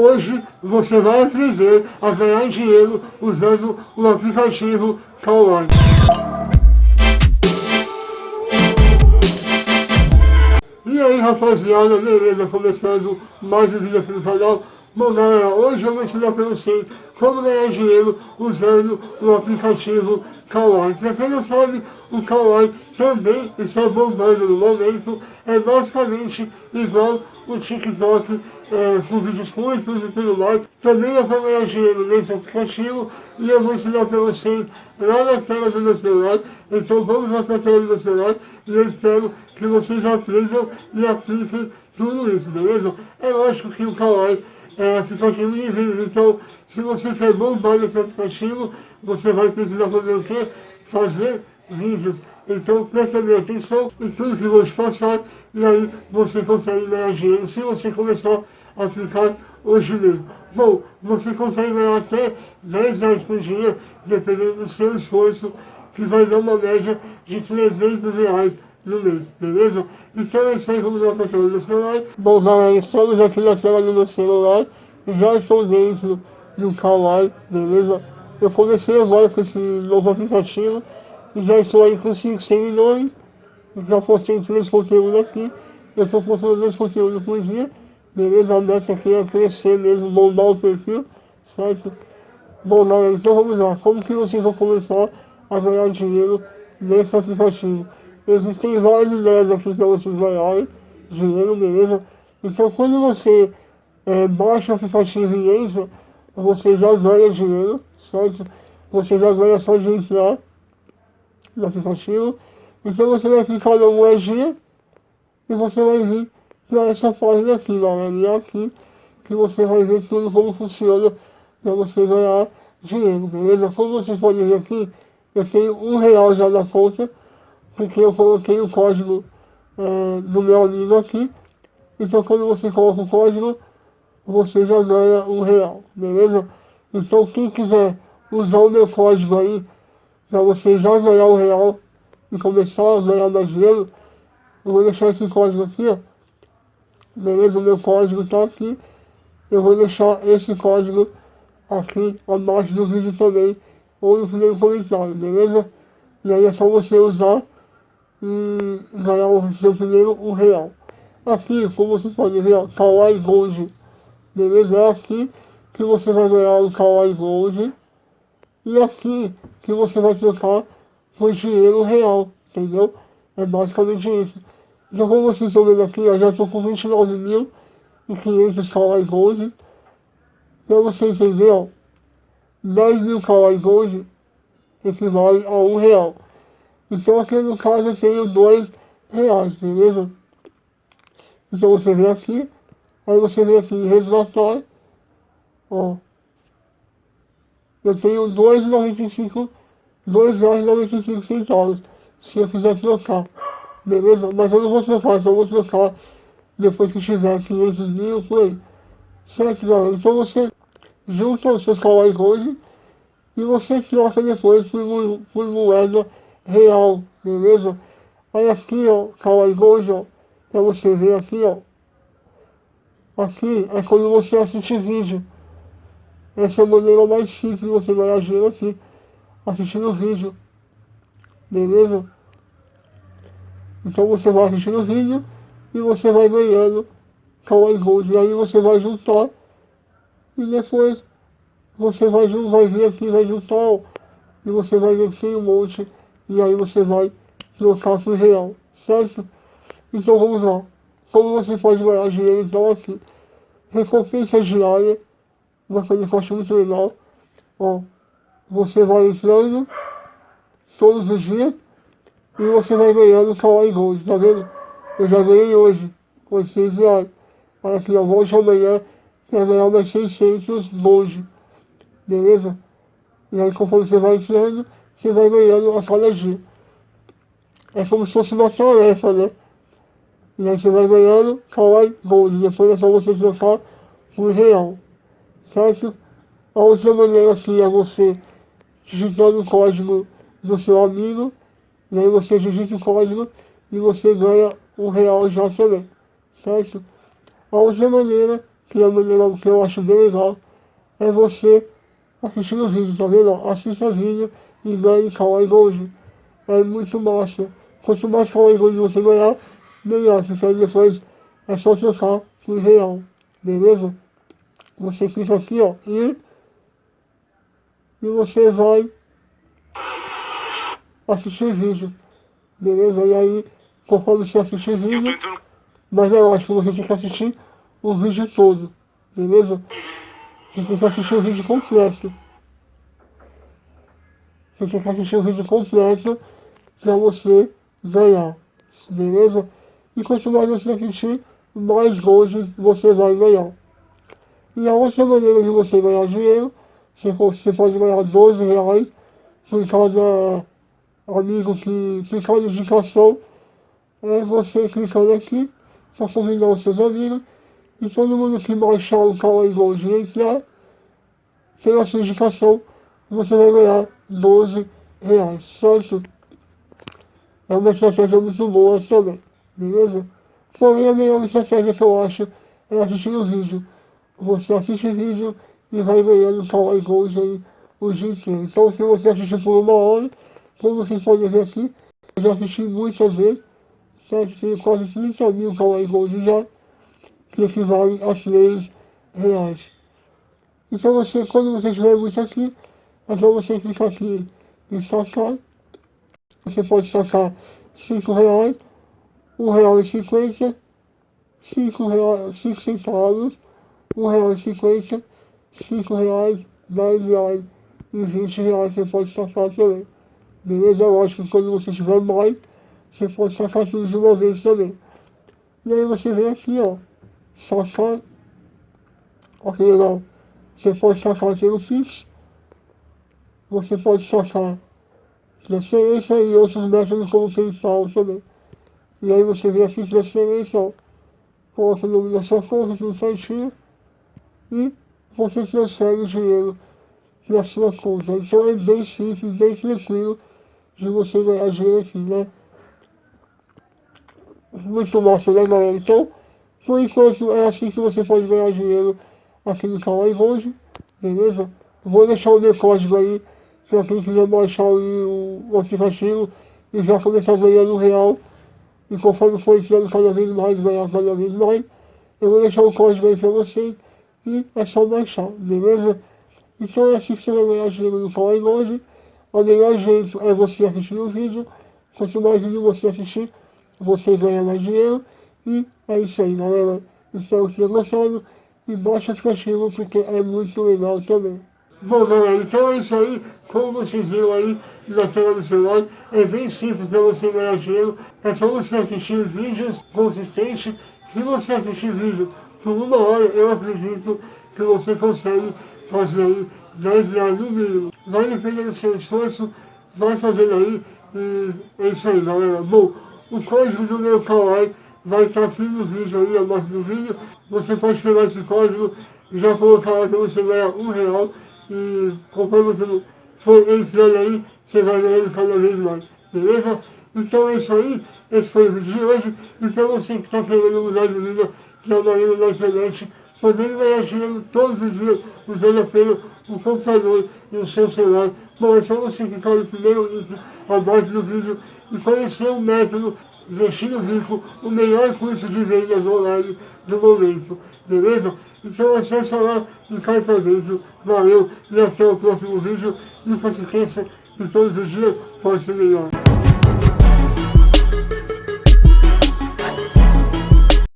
Hoje você vai aprender a ganhar dinheiro usando o aplicativo Kawaii. E aí rapaziada, beleza? Começando mais um vídeo aqui no canal. Bom galera, hoje eu vou ensinar pra vocês como ganhar dinheiro usando o aplicativo Kawaii. Pra quem não sabe, o Kawaii também está bombando no momento. É basicamente igual o TikTok, com vídeos curtos e tudo mais. Também é pra ganhar dinheiro nesse aplicativo e eu vou ensinar pra vocês lá na tela do meu celular. Então vamos lá pra tela do meu celular e eu espero que vocês aprendam e apliquem tudo isso, beleza? É lógico que o Kawaii é aplicativo de vídeos, então se você quer bombar nesse aplicativo, você vai precisar fazer o quê? Fazer vídeos. Então presta bem atenção em tudo que eu vou te passar e aí você consegue ganhar dinheiro se você começar a aplicar hoje mesmo. Bom, você consegue ganhar até 10 reais por dia, dependendo do seu esforço, que vai dar uma média de 300 reais no mês, beleza? Então é isso aí, vamos lá para a tela do celular. Bom galera, estamos aqui na tela do meu celular e já estou dentro do Kawaii, beleza? Eu comecei agora com esse novo aplicativo e já estou aí com 5 seguidores, já postei 3 conteúdos aqui, eu estou postando 2 conteúdos por dia, beleza? A meta aqui é crescer mesmo, bombar o perfil, certo? Bom galera, então vamos lá, como que vocês vão começar a ganhar dinheiro nesse aplicativo? Existem várias ideias aqui para vocês ganharem dinheiro, beleza? Então quando você baixa o aplicativo e entra, você já ganha dinheiro, certo? Você já ganha só de entrar no aplicativo. Então você vai clicar na moedinha e você vai vir para essa página aqui, galera. E é aqui que você vai ver tudo como funciona para você ganhar dinheiro, beleza? Como vocês podem ver aqui, eu tenho R$1 já na conta, porque eu coloquei o código do meu amigo aqui. Então quando você coloca o código, você já ganha R$1, beleza? Então quem quiser usar o meu código aí, para você já ganhar R$1 e começar a ganhar mais dinheiro, eu vou deixar esse código aqui, ó. Beleza? O meu código tá aqui. Eu vou deixar esse código aqui abaixo do vídeo também, ou no primeiro comentário, beleza? E aí é só você usar e ganhar o seu primeiro R$1. Aqui, como você pode ver, ó, Kawaii Gold, beleza? É aqui que você vai ganhar o Kawaii Gold e aqui que você vai trocar por dinheiro real, entendeu? É basicamente isso. Então como vocês estão vendo aqui, eu já estou com 29.500 Kawaii Gold. Pra você entender, ó, 10.000 Kawaii Gold equivale a R$1. Então aqui no caso eu tenho R$2, beleza? Então você vem aqui, aí você vem aqui em resgatar, ó. Eu tenho R$2,95, se eu quiser trocar, beleza? Mas eu não vou trocar, só vou trocar depois que tiver 500.000 por aí. Certo, galera? Então você junta o seu Kawaii Gold e você troca depois por moeda real, beleza? Aí aqui, ó, Kawaii Gold, ó, pra você ver aqui, ó. Aqui é quando você assiste vídeo. Essa é a maneira mais simples de você ganhar dinheiro aqui, assistindo o vídeo, beleza? Então você vai assistindo o vídeo e você vai ganhando Kawaii Gold. E aí você vai juntar e depois você vai vir aqui, vai juntar, ó, e você vai ver que tem um monte e aí você vai trocar por real, certo? Então vamos lá. Como você pode ganhar dinheiro então aqui? Recompensa diária, uma coisa que eu acho muito legal, ó. Você vai entrando todos os dias e você vai ganhando Kawaii Gold, tá vendo? Eu já ganhei hoje, com R$6. Aí aqui eu volto amanhã para ganhar mais 600 Gold, beleza? E aí conforme você vai entrando, você vai ganhando a cada dia. É como se fosse uma tarefa, né? E aí você vai ganhando Kawaii Gold, depois é só você trocar por real, certo? A outra maneira assim é você digitando o código do seu amigo, e aí você digita o código e você ganha R$1 já também, certo? A outra maneira que a maneira que eu acho bem legal é você assistindo o vídeo, tá vendo? Assista o vídeo e ganhe Kawaii Gold. É muito massa. Quanto mais Kawaii Gold você ganhar, melhor. Porque aí depois é só trocar por real. Beleza? Você clica aqui, ó, e você vai assistir o vídeo. Beleza? E aí, conforme você assistir o vídeo, mas é lógico, você tem que assistir o vídeo todo. Beleza? Você tem que assistir o vídeo completo. Você tem que assistir o vídeo completo para você ganhar. Beleza? E quanto mais você assistir, mais gold você vai ganhar. E a outra maneira de você ganhar dinheiro, você pode ganhar R$ 12 por cada amigo que cada indicação. É você clicando aqui para convidar os seus amigos. E todo mundo que baixar o Kawaii Gold e entrar, sem a sua indicação, você vai ganhar R$ 12, certo? É uma estratégia muito boa também, beleza? Porém, a melhor estratégia que eu acho é assistir o vídeo. Você assiste o vídeo e vai ganhando Kawaii Gold aí o dia inteiro. Então, se você assistir por 1 hora, como vocês podem ver aqui, eu já assisti muitas vezes, certo? Tem quase 30 mil Kawaii Gold já, que equivale a R$ 3. Então, quando você tiver muito aqui, é só você clicar aqui em sacar. Você pode sacar R$ 5, R$ 1,50, R$ 5, 5 centavos, R$ 1,50, R$ 5, R$ 10 e R$ 20 você pode sacar também. Beleza? Lógico que quando você tiver mais, você pode sacar tudo de uma vez também. E aí você vem aqui, ó, sacar, ó que legal. Você pode sacar pelo Pix, você pode sacar transferência e outros métodos como PayPal também. E aí você vem aqui transferência, ó, coloca o nome da sua conta, tudo certinho, e você transfere o dinheiro na sua conta. Então é bem simples, bem tranquilo de você ganhar dinheiro aqui, né? Muito massa, né, galera? Então, por enquanto, é assim que você pode ganhar dinheiro aqui no Kawaii Gold, beleza? Vou deixar o meu código aí, para quem quiser baixar o aplicativo e já começar ganhando real. E conforme for entrando cada vez mais, ganhar cada vez mais, eu vou deixar o código aí para vocês e é só baixar, beleza? Então é assim que você vai ganhar dinheiro no Kawaii Gold. O melhor jeito é você assistir o vídeo. Quanto mais vídeo você assistir, você ganha mais dinheiro. E é isso aí, galera. Espero que tenham gostado. E baixa o aplicativo porque é muito legal também. Bom, galera, então é isso aí. Como vocês viram aí na tela do celular, é bem simples para você ganhar dinheiro. É só você assistir vídeos consistentes. Se você assistir vídeo por 1 hora, eu acredito que você consegue fazer aí R$ 10 no mínimo. Vai depender do seu esforço, vai fazendo aí. E é isso aí, galera. Bom, o código do meu Kawaii vai estar aqui no vídeo aí, abaixo do vídeo. Você pode pegar esse código e já colocar lá que você ganha R$ 1. E conforme você for entrando aí, você vai ganhando cada vez mais, beleza? Então é isso aí, esse foi o vídeo de hoje. E para você que está querendo mudar de vida, trabalhando na internet, podendo ganhar dinheiro todos os dias, usando apenas o computador e o seu celular. Bom, é só você clicar no primeiro link abaixo do vídeo e conhecer o método Investindo Rico, o melhor curso de vendas online do momento, beleza? Então acessa lá e cai pra dentro. Valeu e até o próximo vídeo. E não se esqueça que todos os dias pode ser melhor.